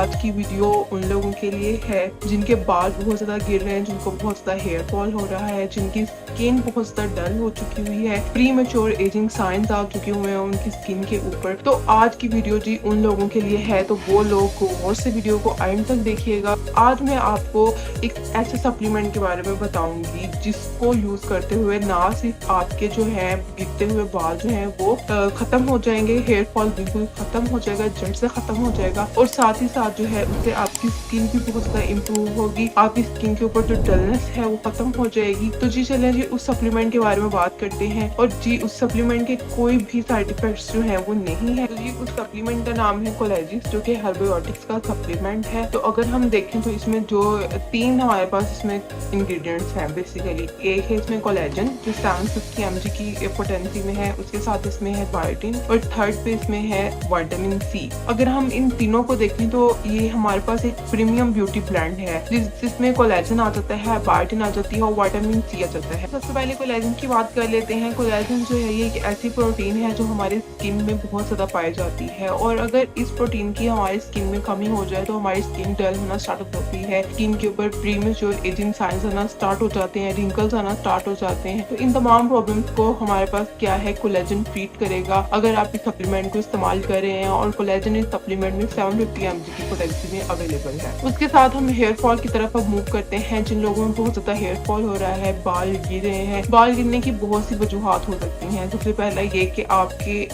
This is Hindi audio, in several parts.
आज की वीडियो उन लोगों के लिए है जिनके बाल बहुत ज्यादा गिर रहे हैं, जिनको बहुत ज्यादा हेयर फॉल हो रहा है, जिनकी स्किन बहुत ज्यादा डल हो चुकी हुई है, प्री मैच्योर एजिंग साइंस आ चुके हुए हैं उनकी स्किन के ऊपर। तो आज की वीडियो जी उन लोगों के लिए है, तो वो लोग गौर से वीडियो को एंड तक देखिएगा। आज मैं आपको एक ऐसे सप्लीमेंट के बारे में बताऊंगी जिसको यूज करते हुए ना सिर्फ आपके जो है गिरते हुए बाल जो है वो खत्म हो जाएंगे, हेयर फॉल बिल्कुल खत्म हो जाएगा, जड़ से खत्म हो जाएगा, और साथ ही साथ जो है उससे आपकी स्किन भी बहुत ज्यादा इम्प्रूव होगी, आपकी स्किन के ऊपर जो डलनेस है वो खत्म हो जाएगी। तो जी चलिए जी उस सप्लीमेंट के बारे में बात करते हैं। और जी उस सप्लीमेंट के कोई भी साइड इफेक्ट्स जो है वो नहीं है। तो जी उस सप्लीमेंट का नाम है कोलेजिस, जो कि हर्बेटिक्स का सप्लीमेंट है। तो अगर हम देखें तो इसमें जो 3 हमारे पास इसमें इंग्रेडिएंट्स हैं बेसिकली। एक है इसमें कोलेजन जो 750 mg की पोटेंसी में है, उसके साथ इसमें है बायोटिन, और थर्ड पे इसमें है विटामिन सी। अगर हम इन तीनों को देखें तो ये हमारे पास एक प्रीमियम ब्यूटी ब्लेंड है जिसमें कोलेजन आ जाता है, बायोटिन आ जाती है और विटामिन सी आ जाता है। सबसे पहले कोलेजन की बात कर लेते हैं। कोलेजन जो है ये एक ऐसी प्रोटीन है जो हमारे स्किन में बहुत ज्यादा पाई जाती है, और अगर इस प्रोटीन की हमारी स्किन में कमी हो जाए तो हमारी स्किन डल होना स्टार्ट हो जाती है, स्किन के ऊपर प्रीमेच्योर एजिंग साइंस आना स्टार्ट हो जाते हैं, रिंकल्स आना स्टार्ट हो जाते हैं। तो इन तमाम प्रॉब्लम्स को हमारे पास क्या है, कोलेजन ट्रीट करेगा अगर आप इस सप्लीमेंट को इस्तेमाल कर रहे हैं। और कोलेजन इस सप्लीमेंट में 750 mg की पोटेंसी में अवेलेबल है। उसके साथ हम हेयर फॉल की तरफ अब मूव करते हैं। जिन लोगों में बहुत ज्यादा हेयर फॉल हो रहा है, बाल गिर रहे हैं, बाल गिरने की बहुत सी वजूहात हो सकती हैं। सबसे पहला ये कि आपके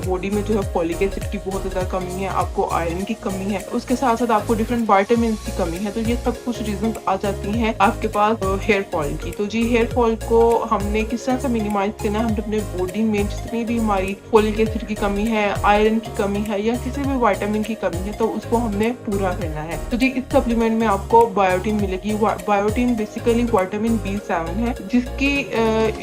बॉडी में जो है फॉलिक एसिड की बहुत ज्यादा कमी है, आपको आयरन की कमी है, उसके साथ साथ आपको डिफरेंट विटामिन की कमी है। तो ये सब कुछ रीजन आ जाती हैं आपके पास हेयर फॉल की। तो जी हेयर फॉल को हमने किस तरह से मिनिमाइज करना है, हम अपने बॉडी में जितनी भी हमारी फॉलिक एसिड की कमी है, आयरन की कमी है या किसी भी विटामिन की कमी है, तो उसको हमने पूरा करना है। तो जी इस सप्लीमेंट में आपको बायोटिन मिलेगी। बायोटिन बेसिकली विटामिन B7 है, जिसकी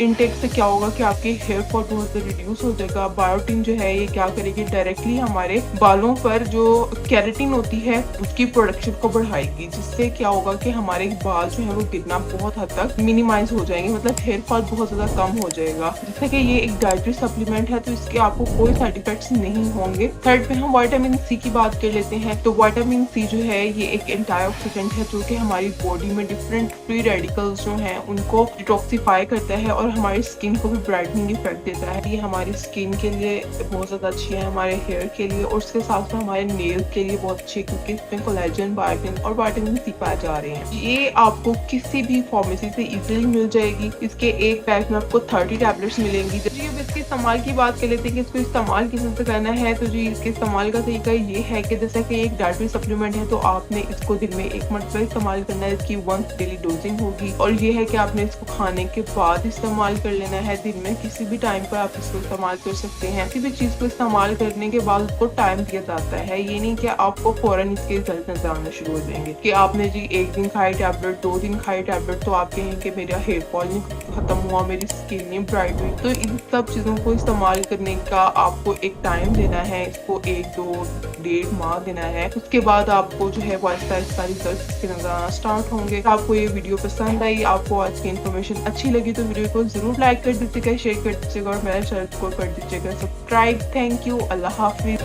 इनटेक से क्या होगा कि आपके हेयर फॉल बहुत ज्यादा रिड्यूस हो जाएगा। बायोटिन जो है ये क्या करेगी, डायरेक्टली हमारे बालों पर जो केराटिन होती है उसकी प्रोडक्शन को बढ़ाएगी, जिससे क्या होगा कि हमारे बाल जो है वो गिरना बहुत हद तक मिनिमाइज हो जाएंगे, मतलब हेयर फॉल बहुत ज्यादा कम हो जाएगा। जैसे कि ये एक डाइटरी सप्लीमेंट है तो इसके आपको कोई साइड इफेक्ट्स नहीं होंगे। थर्ड पे हम विटामिन सी की बात कर लेते हैं। तो विटामिन सी जो है ये एक एंटीऑक्सीडेंट है जो कि हमारी बॉडी में डिफरेंट फ्री रेडिकल्स जो हैं उनको डिटॉक्सिफाई करता है और हमारी स्किन को भी ब्राइटनिंग इफेक्ट देता है। ये हमारी स्किन के लिए बहुत ज्यादा अच्छी है, हमारे हेयर के लिए, और उसके साथ साथ हमारे नेल्स के लिए बहुत अच्छी है, क्योंकि इसमें कोलेजन, बायोटिन और विटामिन सी पाए जा रहे हैं। ये आपको किसी भी फार्मेसी से इजीली मिल जाएगी। इसके एक पैक में आपको 30 टैबलेट्स मिलेंगी। जी अब इसके इस्तेमाल की बात कर लेते हैं कि इसको इस्तेमाल किस तरह से करना है। तो जी इसके इस्तेमाल का तरीका ये है कि जैसे कि एक डाइटरी सप्लीमेंट है तो आपने इसको दिन में 1 मरतबा इस्तेमाल करना है। इसकी 1 डेली डोजिंग होगी, और ये है कि आपने इसको खाने के बाद इस्तेमाल कर लेना है। दिन में किसी भी टाइम पर आप इसको इस्तेमाल कर सकते हैं। किसी भी चीज को इस्तेमाल करने के बाद उसको टाइम दिया जाता है। ये नहीं कि आपको फौरन इसके रिजल्ट नजर आने शुरू हो जाएंगे कि आपने जी 1 दिन खाई टैबलेट, 2 दिन खाई टैबलेट तो आप कहेंगे कि मेरा हेयर फॉल नहीं खत्म हुआ, मेरी स्किन नहीं ब्राइट हुई। तो इन सब चीजों को इस्तेमाल करने का आपको एक टाइम देना है, इसको 1-2-1.5 माह देना है। उसके बाद आपको जो है वो आहिस्ता आहिस्ता रिजल्ट इसके नजर आना स्टार्ट होंगे। आपको ये वीडियो पसंद आई, आपको आज की इन्फॉर्मेशन अच्छी लगी तो वीडियो को जरूर लाइक कर दीजिएगा, शेयर कर दीजिएगा और मेरे चैनल को कर दीजिएगा subscribe. Thank you, Allah Hafiz.